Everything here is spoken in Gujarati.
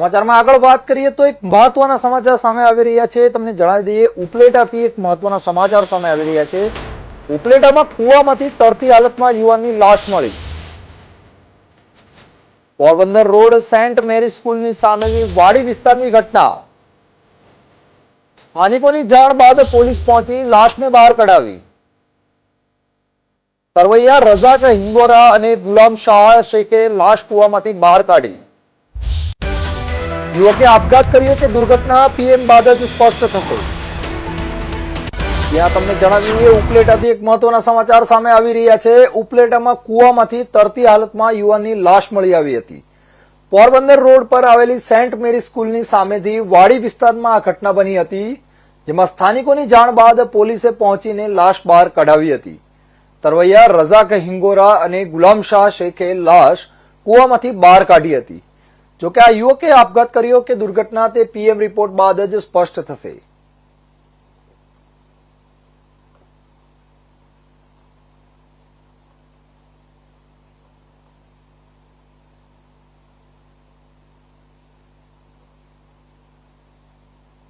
સમાચારમાં આગળ વાત કરીએ તો એક મહત્વના સમાચાર સામે આવી રહ્યા છે। તમને જણાવી દઈએ, ઉપલેટાથી એક મહત્વના સમાચાર સામે આવી રહ્યા છે। ઉપલેટામાં કુવામાંથી તરતી હાલતમાં યુવાનની લાશ મળી। પોરબંદર રોડ સેન્ટ મેરી સ્કૂલની સામેની વાડી વિસ્તારની ઘટના। સ્થાનિકોની જાણ બાદ પોલીસ પહોંચી લાશને બહાર કઢાવી। તરવૈયા રઝાક હિંગોરા અને ગુલામ શાહ શેખે લાશ કુવામાંથી બહાર કાઢી। યુવકે આપઘાત કર્યો કે દુર્ઘટના, પીએમ બાદ જ સ્પષ્ટ થશે। ત્યાં તમને જણાવી દઈએ, ઉપલેટાથી એક મહત્વના સમાચાર સામે આવી રહ્યા છે। ઉપલેટામાં કુવામાંથી તરતી હાલતમાં યુવાનની લાશ મળી આવી હતી। પોરબંદર રોડ પર આવેલી સેન્ટ મેરી સ્કૂલની સામેથી વાડી વિસ્તારમાં આ ઘટના બની હતી, જેમાં સ્થાનિકોની જાણ બાદ પોલીસે પહોંચીને લાશ બહાર કઢાવી હતી। તરવૈયા રઝાક હિંગોરા અને ગુલામ શાહ શેખે લાશ કુવામાંથી બહાર કાઢી હતી। જોકે આ યુવકે આપઘાત કર્યો કે દુર્ઘટના તે પીએમ રિપોર્ટ બાદ જ સ્પષ્ટ થશે।